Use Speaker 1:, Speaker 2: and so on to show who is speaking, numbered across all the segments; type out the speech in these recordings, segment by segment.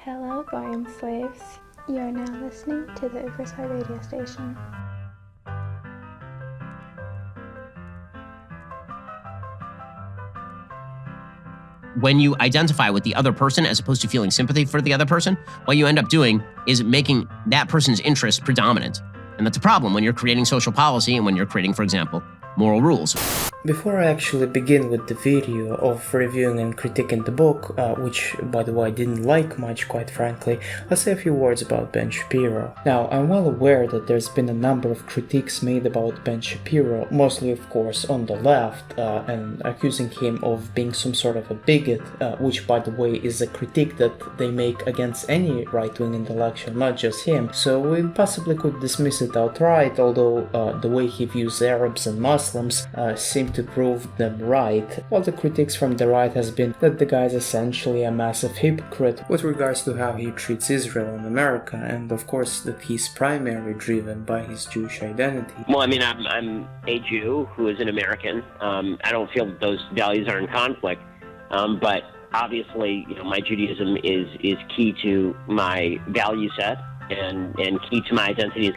Speaker 1: Hello, Goyim slaves. You are now listening to the UBERSOY radio station.
Speaker 2: When you identify with the other person as opposed to feeling sympathy for the other person, what you end up doing is making that person's interest predominant. And that's a problem when you're creating social policy and when you're creating, for example, moral rules.
Speaker 3: Before I actually begin with the video of reviewing and critiquing the book, which by the way I didn't like much, quite frankly, I'll say a few words about Ben Shapiro. Now, I'm well aware that there's been a number of critiques made about Ben Shapiro, mostly of course on the left, and accusing him of being some sort of a bigot, which by the way is a critique that they make against any right-wing intellectual, not just him, so we possibly could dismiss it outright, although the way he views Arabs and Muslims seem to prove them right, while the critiques from the right has been that the guy is essentially a massive hypocrite with regards to how he treats Israel and America, and of course that he's primarily driven by his Jewish identity.
Speaker 4: Well, I mean, I'm a Jew who is an American. I don't feel that those values are in conflict, but obviously, my Judaism is key to my value set and key to my identity.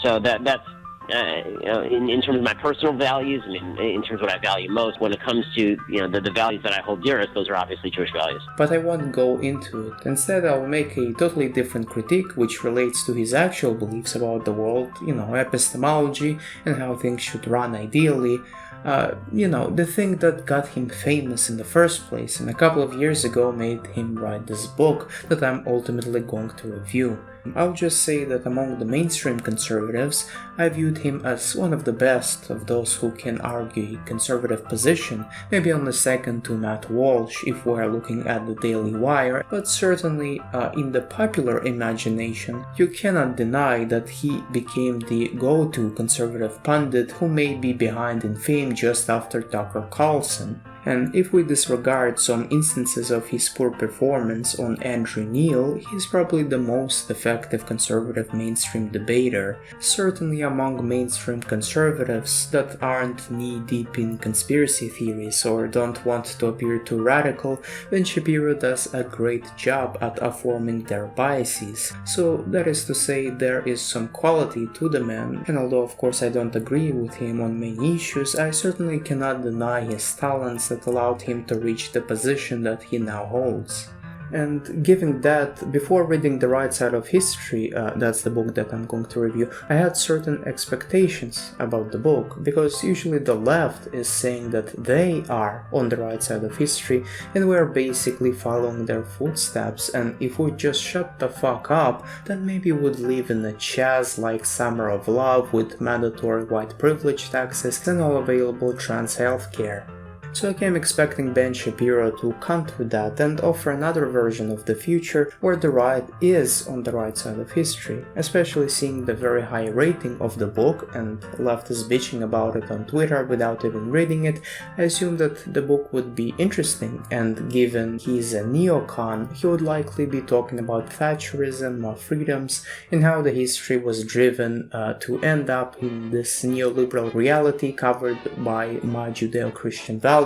Speaker 4: So that's in terms of my personal values, I mean, in terms of what I value most, when it comes to the values that I hold dearest, those are obviously Jewish values.
Speaker 3: But I won't go into it. Instead, I'll make a totally different critique which relates to his actual beliefs about the world, epistemology and how things should run ideally. The thing that got him famous in the first place and a couple of years ago made him write this book that I'm ultimately going to review. I'll just say that among the mainstream conservatives, I viewed him as one of the best of those who can argue a conservative position, maybe on the second to Matt Walsh if we're looking at the Daily Wire, but certainly in the popular imagination, you cannot deny that he became the go-to conservative pundit who may be behind in fame just after Tucker Carlson. And if we disregard some instances of his poor performance on Andrew Neil, he's probably the most effective conservative mainstream debater. Certainly among mainstream conservatives that aren't knee-deep in conspiracy theories or don't want to appear too radical, Ben Shapiro does a great job at affirming their biases. So that is to say, there is some quality to the man, and although of course I don't agree with him on many issues, I certainly cannot deny his talents that allowed him to reach the position that he now holds. And given that, before reading The Right Side of History, that's the book that I'm going to review, I had certain expectations about the book, because usually the left is saying that they are on the right side of history and we're basically following their footsteps, and if we just shut the fuck up, then maybe we'd live in a Chaz-like summer of love with mandatory white privilege taxes and all available trans healthcare. So I came expecting Ben Shapiro to counter that and offer another version of the future where the right is on the right side of history, especially seeing the very high rating of the book and leftists bitching about it on Twitter without even reading it. I assumed that the book would be interesting, and given he's a neocon, he would likely be talking about Thatcherism, more freedoms, and how the history was driven to end up in this neoliberal reality covered by Muh Judeo-Christian values,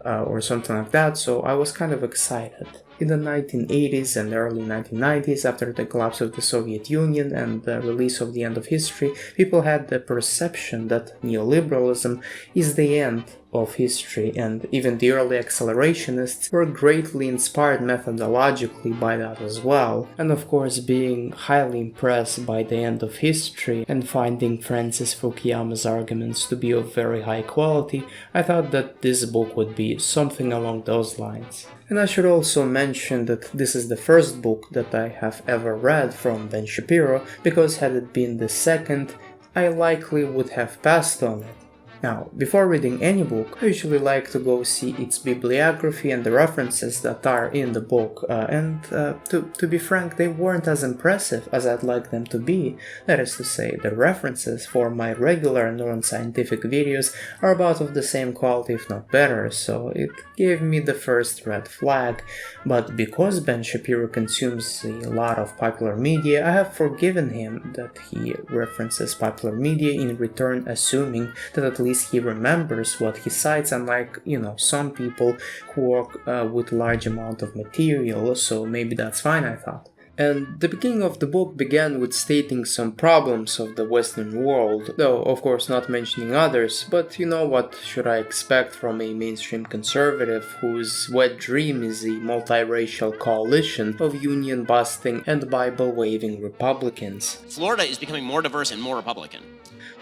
Speaker 3: or something like that, so I was kind of excited. In the 1980s and early 1990s, after the collapse of the Soviet Union and the release of The End of History, people had the perception that neoliberalism is the end of history, and even the early accelerationists were greatly inspired methodologically by that as well. And of course, being highly impressed by The End of History and finding Francis Fukuyama's arguments to be of very high quality, I thought that this book would be something along those lines. And I should also mention that this is the first book that I have ever read from Ben Shapiro, because had it been the second, I likely would have passed on it. Now, before reading any book, I usually like to go see its bibliography and the references that are in the book, and to be frank, they weren't as impressive as I'd like them to be. That is to say, the references for my regular non-scientific videos are about of the same quality if not better, so it gave me the first red flag. But because Ben Shapiro consumes a lot of popular media, I have forgiven him that he references popular media, in return assuming that at least least he remembers what he cites, unlike, some people who work with large amount of material, so maybe that's fine, I thought. And the beginning of the book began with stating some problems of the Western world, though of course not mentioning others, but what should I expect from a mainstream conservative whose wet dream is a multiracial coalition of union-busting and Bible-waving Republicans?
Speaker 2: Florida is becoming more diverse and more Republican.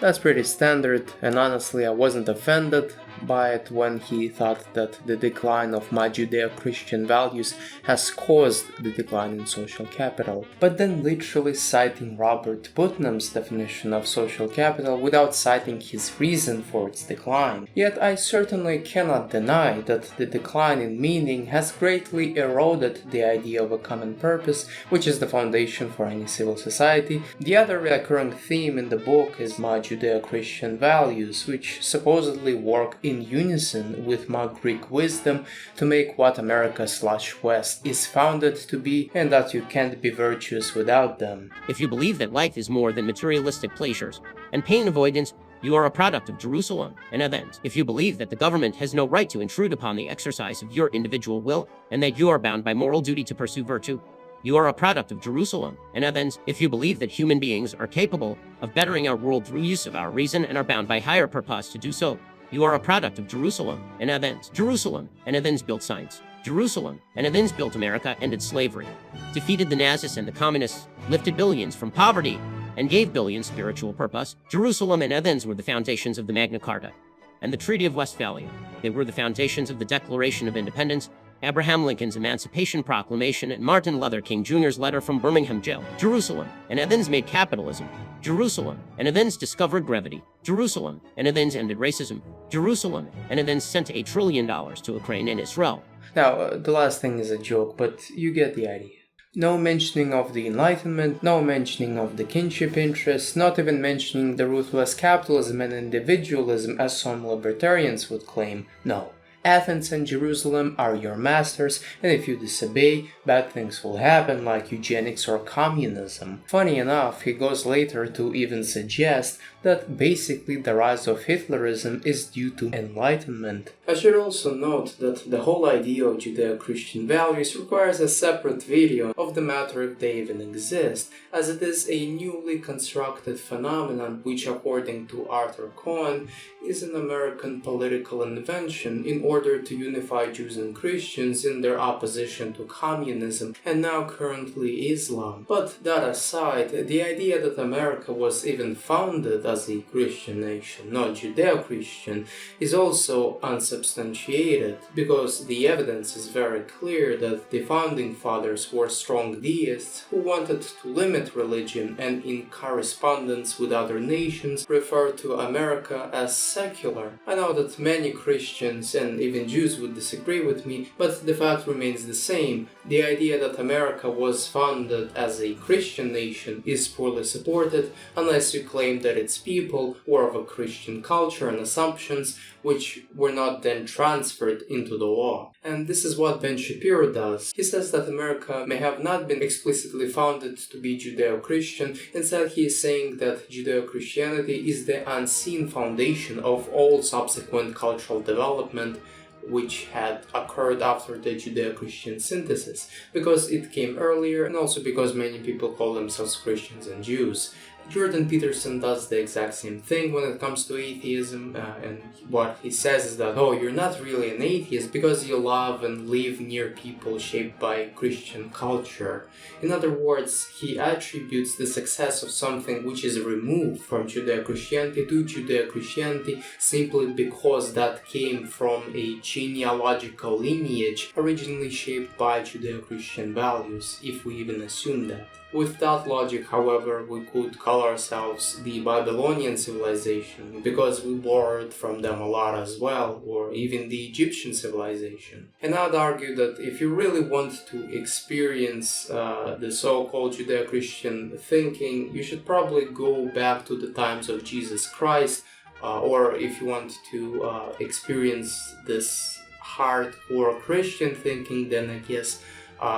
Speaker 3: That's pretty standard, and honestly I wasn't offended by it when he thought that the decline of Muh Judeo-Christian values has caused the decline in social capital, but then literally citing Robert Putnam's definition of social capital without citing his reason for its decline. Yet I certainly cannot deny that the decline in meaning has greatly eroded the idea of a common purpose, which is the foundation for any civil society. The other recurring theme in the book is Muh Judeo-Christian values, which supposedly work in unison with Muh Greek wisdom to make what America/West is founded to be, and that you can't be virtuous without them.
Speaker 2: If you believe that life is more than materialistic pleasures and pain avoidance, you are a product of Jerusalem and Athens. If you believe that the government has no right to intrude upon the exercise of your individual will, and that you are bound by moral duty to pursue virtue, you are a product of Jerusalem and Athens. If you believe that human beings are capable of bettering our world through use of our reason and are bound by higher purpose to do so, you are a product of Jerusalem and Athens. Jerusalem and Athens built science. Jerusalem and Athens built America, ended slavery, defeated the Nazis and the communists, lifted billions from poverty, and gave billions spiritual purpose. Jerusalem and Athens were the foundations of the Magna Carta and the Treaty of Westphalia. They were the foundations of the Declaration of Independence, Abraham Lincoln's Emancipation Proclamation, and Martin Luther King Jr.'s letter from Birmingham jail. Jerusalem and Athens made capitalism. Jerusalem and Athens discovered gravity. Jerusalem and Athens ended racism. Jerusalem and Athens sent $8 trillion to Ukraine and Israel.
Speaker 3: Now, the last thing is a joke, but you get the idea. No mentioning of the Enlightenment, no mentioning of the kinship interests, not even mentioning the ruthless capitalism and individualism as some libertarians would claim. No. Athens and Jerusalem are your masters, and if you disobey, bad things will happen, like eugenics or communism. Funny enough, he goes later to even suggest that basically the rise of Hitlerism is due to Enlightenment. I should also note that the whole idea of Judeo-Christian values requires a separate video of the matter if they even exist, as it is a newly constructed phenomenon which, according to Arthur Cohen, is an American political invention in order to unify Jews and Christians in their opposition to communism and now currently Islam. But that aside, the idea that America was even founded as a Christian nation, not Judeo-Christian, is also unsubstantiated, because the evidence is very clear that the founding fathers were strong deists who wanted to limit religion and, in correspondence with other nations, refer to America as secular. I know that many Christians and even Jews would disagree with me, but the fact remains the same. The idea that America was founded as a Christian nation is poorly supported unless you claim that its people were of a Christian culture and assumptions which were not then transferred into the law. And this is what Ben Shapiro does. He says that America may have not been explicitly founded to be Judeo-Christian. Instead, he is saying that Judeo-Christianity is the unseen foundation of all subsequent cultural development which had occurred after the Judeo-Christian synthesis, because it came earlier and also because many people call themselves Christians and Jews. Jordan Peterson does the exact same thing when it comes to atheism, and what he says is that, oh, you're not really an atheist because you love and live near people shaped by Christian culture. In other words, he attributes the success of something which is removed from Judeo-Christianity to Judeo-Christianity simply because that came from a genealogical lineage originally shaped by Judeo-Christian values, if we even assume that. With that logic, however, we could call ourselves the Babylonian civilization because we borrowed from them a lot as well, or even the Egyptian civilization. And I'd argue that if you really want to experience the so-called Judeo-Christian thinking, you should probably go back to the times of Jesus Christ, or if you want to experience this hardcore Christian thinking, then I guess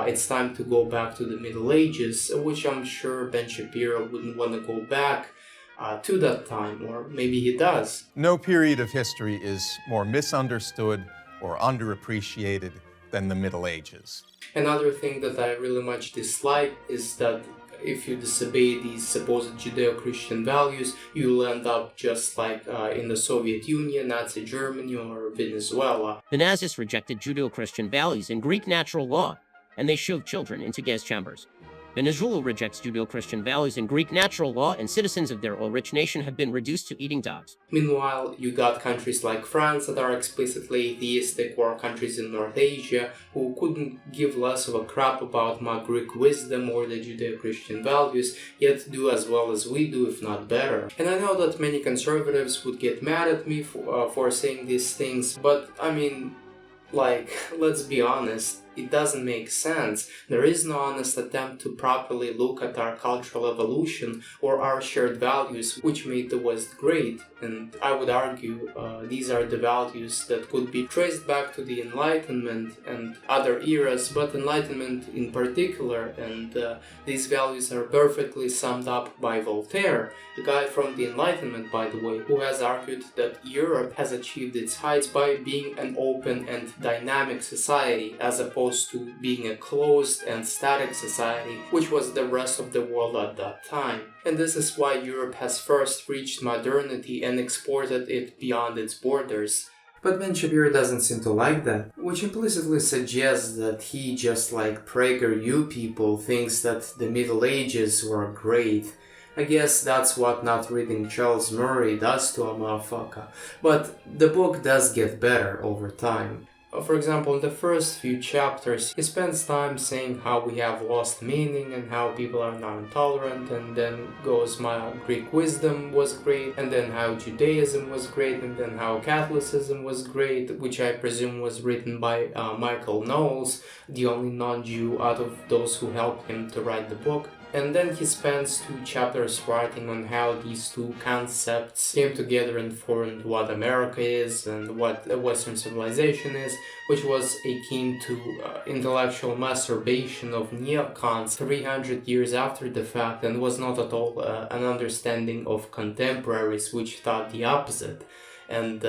Speaker 3: it's time to go back to the Middle Ages, which I'm sure Ben Shapiro wouldn't want to go back to that time, or maybe he does.
Speaker 5: No period of history is more misunderstood or underappreciated than the Middle Ages.
Speaker 3: Another thing that I really much dislike is that if you disobey these supposed Judeo-Christian values, you'll end up just like in the Soviet Union, Nazi Germany, or Venezuela.
Speaker 2: The Nazis rejected Judeo-Christian values and Greek natural law, and they shoved children into gas chambers. Venezuela rejects Judeo-Christian values and Greek natural law, and citizens of their oil-rich nation have been reduced to eating dogs.
Speaker 3: Meanwhile, you got countries like France that are explicitly atheistic, or countries in North Asia who couldn't give less of a crap about my Greek wisdom or the Judeo-Christian values, yet do as well as we do, if not better. And I know that many conservatives would get mad at me for saying these things, but I mean, like, let's be honest, it doesn't make sense. There is no honest attempt to properly look at our cultural evolution or our shared values which made the West great. And I would argue these are the values that could be traced back to the Enlightenment and other eras, but Enlightenment in particular, and these values are perfectly summed up by Voltaire, the guy from the Enlightenment, by the way, who has argued that Europe has achieved its heights by being an open and dynamic society, as opposed to being a closed and static society, which was the rest of the world at that time. And this is why Europe has first reached modernity and exported it beyond its borders. But Ben Shapiro doesn't seem to like that, which implicitly suggests that he, just like PragerU people, thinks that the Middle Ages were great. I guess that's what not reading Charles Murray does to a motherfucker. But the book does get better over time. For example, in the first few chapters, he spends time saying how we have lost meaning and how people are not intolerant, and then goes my Greek wisdom was great, and then how Judaism was great, and then how Catholicism was great, which I presume was written by Michael Knowles, the only non-Jew out of those who helped him to write the book. And then he spends 2 chapters writing on how these two concepts came together and formed what America is and what Western civilization is, which was akin to intellectual masturbation of neocons 300 years after the fact, and was not at all an understanding of contemporaries, which thought the opposite. And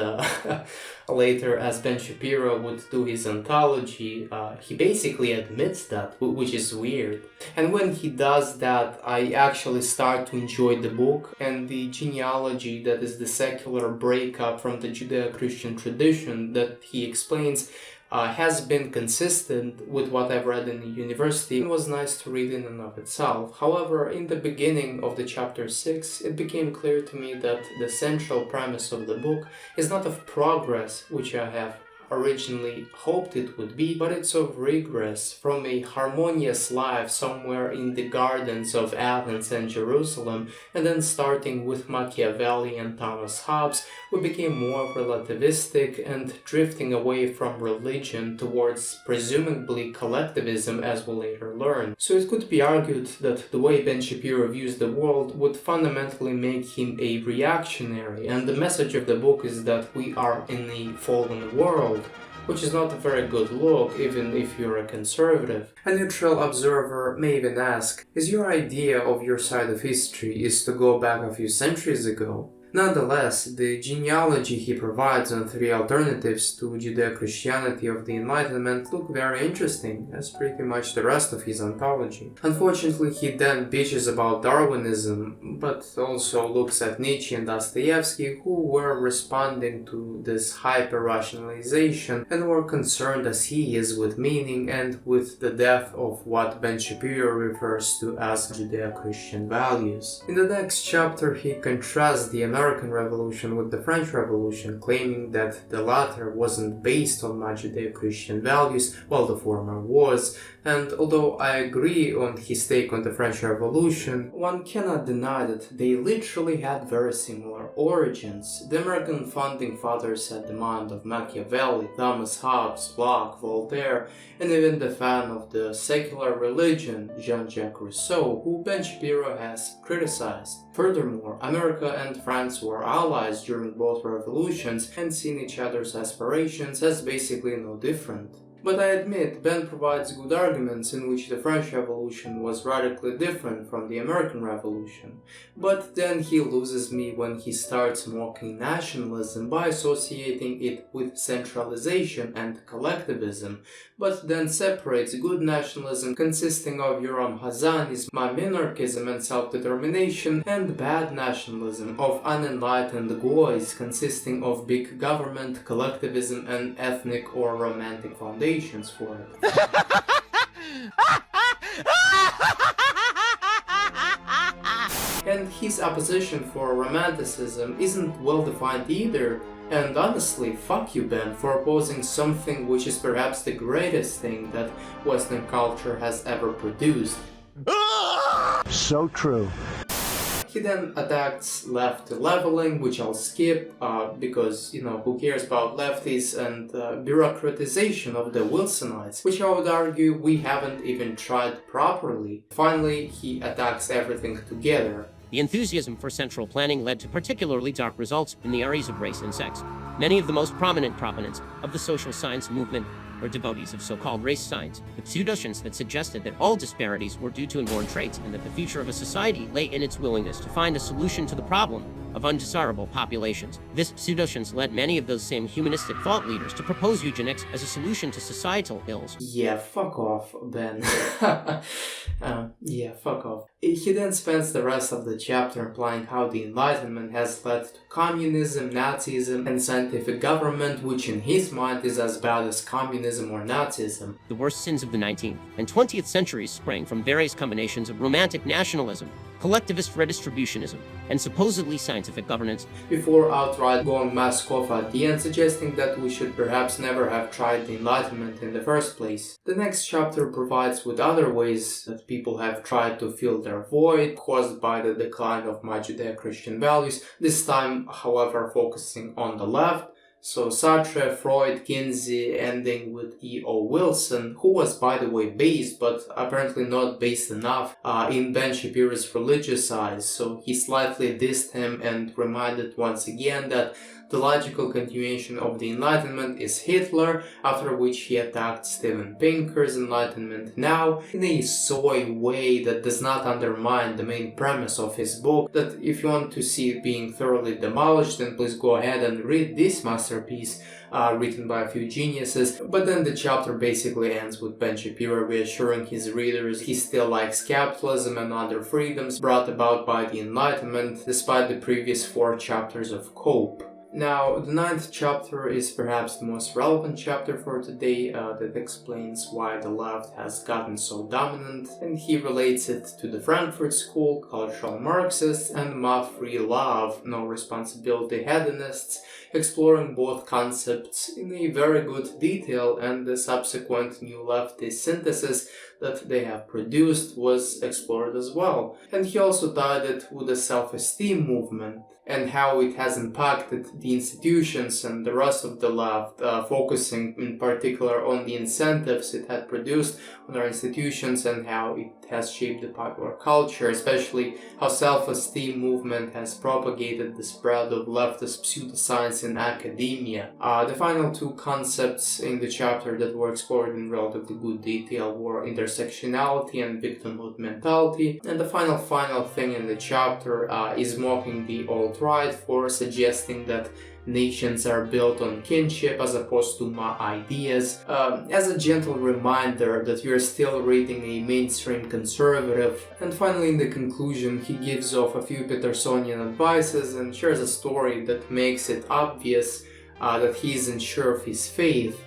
Speaker 3: later, as Ben Shapiro would do his anthology, he basically admits that, which is weird. And when he does that, I actually start to enjoy the book, and the genealogy that is the secular breakup from the Judeo-Christian tradition that he explains has been consistent with what I've read in the university and was nice to read in and of itself. However, in the beginning of the chapter 6, it became clear to me that the central premise of the book is not of progress, which I have originally hoped it would be, but it's of regress from a harmonious life somewhere in the gardens of Athens and Jerusalem, and then starting with Machiavelli and Thomas Hobbes, we became more relativistic and drifting away from religion towards presumably collectivism, as we'll later learn. So it could be argued that the way Ben Shapiro views the world would fundamentally make him a reactionary, and the message of the book is that we are in a fallen world, which is not a very good look, even if you're a conservative. A neutral observer may even ask, is your idea of your side of history is to go back a few centuries ago? Nonetheless, the genealogy he provides on 3 alternatives to Judeo-Christianity of the Enlightenment look very interesting, as pretty much the rest of his anthology. Unfortunately, he then bitches about Darwinism, but also looks at Nietzsche and Dostoevsky, who were responding to this hyper-rationalization and were concerned as he is with meaning and with the death of what Ben Shapiro refers to as Judeo-Christian values. In the next chapter, he contrasts the American Revolution with the French Revolution, claiming that the latter wasn't based on my Judeo-Christian values, while the former was. And although I agree on his take on the French Revolution, one cannot deny that they literally had very similar origins. The American founding fathers had the mind of Machiavelli, Thomas Hobbes, Locke, Voltaire, and even the fan of the secular religion, Jean-Jacques Rousseau, who Ben Shapiro has criticized. Furthermore, America and France were allies during both revolutions and seen each other's aspirations as basically no different. But I admit, Ben provides good arguments in which the French Revolution was radically different from the American Revolution. But then he loses me when he starts mocking nationalism by associating it with centralization and collectivism, but then separates good nationalism consisting of Yoram Hazani's minarchism and self-determination, and bad nationalism of unenlightened goys consisting of big government, collectivism, and ethnic or romantic foundations for it. And his opposition for romanticism isn't well defined either. And honestly, fuck you, Ben, for opposing something which is perhaps the greatest thing that Western culture has ever produced.
Speaker 6: So true.
Speaker 3: He then attacks left leveling, which I'll skip, because, who cares about lefties, and bureaucratization of the Wilsonites, which I would argue we haven't even tried properly. Finally, he attacks everything together.
Speaker 2: The enthusiasm for central planning led to particularly dark results in the areas of race and sex. Many of the most prominent proponents of the social science movement were devotees of so-called race science, with pseudotions that suggested that all disparities were due to inborn traits and that the future of a society lay in its willingness to find a solution to the problem of undesirable populations. This pseudotions led many of those same humanistic thought leaders to propose eugenics as a solution to societal ills.
Speaker 3: Yeah, fuck off, Ben. Yeah, fuck off. He then spends the rest of the chapter implying how the Enlightenment has led to communism, Nazism, and scientific government, which in his mind is as bad as communism or Nazism.
Speaker 2: The worst sins of the 19th and 20th centuries sprang from various combinations of romantic nationalism, collectivist redistributionism, and supposedly scientific governance,
Speaker 3: before outright going mask off at the end, suggesting that we should perhaps never have tried the Enlightenment in the first place. The next chapter provides with other ways that people have tried to fill their void caused by the decline of Muh Judeo-Christian values, this time, however, focusing on the left. So Sartre, Freud, Kinsey, ending with E.O. Wilson, who was, by the way, based, but apparently not based enough, in Ben Shapiro's religious eyes, so he slightly dissed him and reminded once again that the logical continuation of the Enlightenment is Hitler, after which he attacked Steven Pinker's Enlightenment now in a soy way that does not undermine the main premise of his book, that if you want to see it being thoroughly demolished, then please go ahead and read this masterpiece written by a few geniuses. But then the chapter basically ends with Ben Shapiro reassuring his readers he still likes capitalism and other freedoms brought about by the Enlightenment, despite the previous 4 chapters of Cope. Now, the 9th chapter is perhaps the most relevant chapter for today, that explains why the left has gotten so dominant, and he relates it to the Frankfurt School, cultural Marxists, and free love, no responsibility hedonists, exploring both concepts in a very good detail, and the subsequent new leftist synthesis that they have produced was explored as well. And he also tied it with the self-esteem movement, and how it has impacted the institutions and the rest of the left, focusing in particular on the incentives it had produced on our institutions and how it has shaped the popular culture, especially how self-esteem movement has propagated the spread of leftist pseudoscience in academia. The final 2 concepts in the chapter that were explored in relatively good detail were intersectionality and victimhood mentality, and the final thing in the chapter is mocking the alt-right for suggesting that nations are built on kinship as opposed to ideas, as a gentle reminder that you're still reading a mainstream conservative. And finally, in the conclusion, he gives off a few Petersonian advices and shares a story that makes it obvious that he isn't sure of his faith,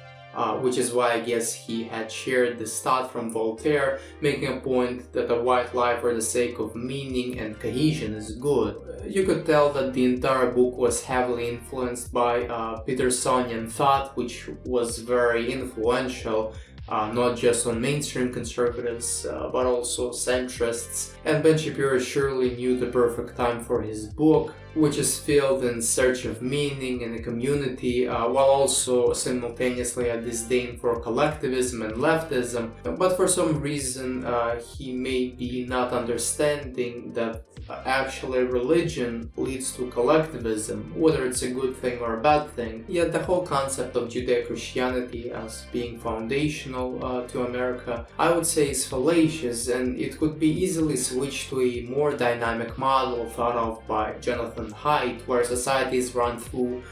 Speaker 3: which is why I guess he had shared this thought from Voltaire, making a point that a white lie for the sake of meaning and cohesion is good. You could tell that the entire book was heavily influenced by Petersonian thought, which was very influential, not just on mainstream conservatives, but also centrists. And Ben Shapiro surely knew the perfect time for his book, which is filled in search of meaning in a community, while also simultaneously a disdain for collectivism and leftism. But for some reason, he may be not understanding that actually religion leads to collectivism, whether it's a good thing or a bad thing. Yet the whole concept of Judeo-Christianity as being foundational to America, I would say, is fallacious, and it could be easily switched to a more dynamic model thought of by Jonathan Haidt, where society is run through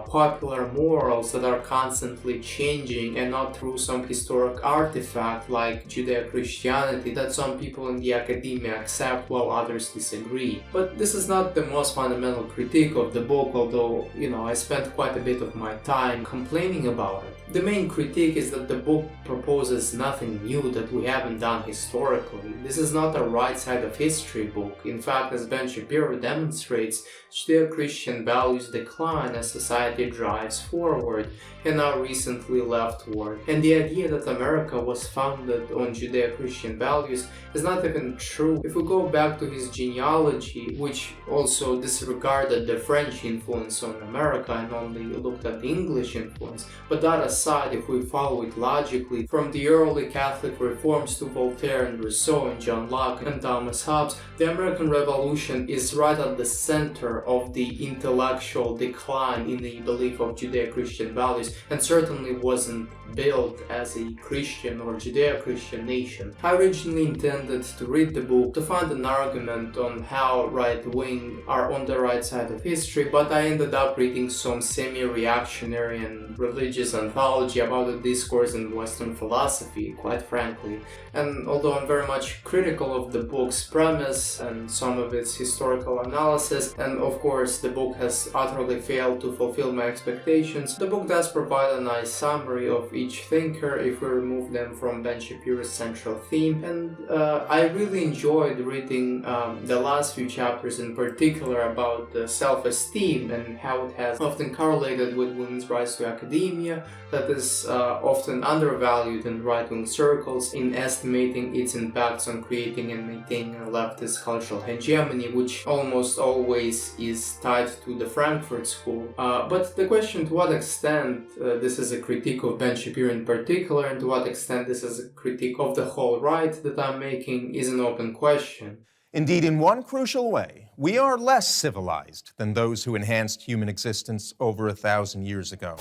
Speaker 3: popular morals that are constantly changing and not through some historic artifact like Judeo-Christianity that some people in the academia accept while others disagree. But this is not the most fundamental critique of the book, although, I spent quite a bit of my time complaining about it. The main critique is that the book proposes nothing new that we haven't done historically. This is not a right side of history book. In fact, as Ben Shapiro demonstrates, Judeo-Christian values decline as society drives forward and are recently leftward. And the idea that America was founded on Judeo-Christian values is not even true. If we go back to his genealogy, which also disregarded the French influence on America and only looked at the English influence, but that aside, if we follow it logically, from the early Catholic reforms to Voltaire and Rousseau and John Locke and Thomas Hobbes, the American Revolution is right at the center of the intellectual decline in the belief of Judeo-Christian values, and certainly wasn't built as a Christian or Judeo-Christian nation. I originally intended to read the book to find an argument on how right-wing are on the right side of history, but I ended up reading some semi-reactionary and religious anthology about the discourse in Western philosophy, quite frankly. And although I'm very much critical of the book's premise and some of its historical analysis, and of course the book has utterly failed to fulfill my expectations, the book does provide a nice summary of each thinker if we remove them from Ben Shapiro's central theme, and I really enjoyed reading the last few chapters in particular about self-esteem and how it has often correlated with women's rights to academia, that is often undervalued in right-wing circles in estimating its impacts on creating and maintaining a leftist cultural hegemony, which almost always is tied to the Frankfurt School. But the question to what extent this is a critique of Ben Shapiro in particular, and to what extent this is a critique of the whole right that I'm making, is an open question.
Speaker 5: Indeed, in one crucial way, we are less civilized than those who enhanced human existence over 1,000 years ago.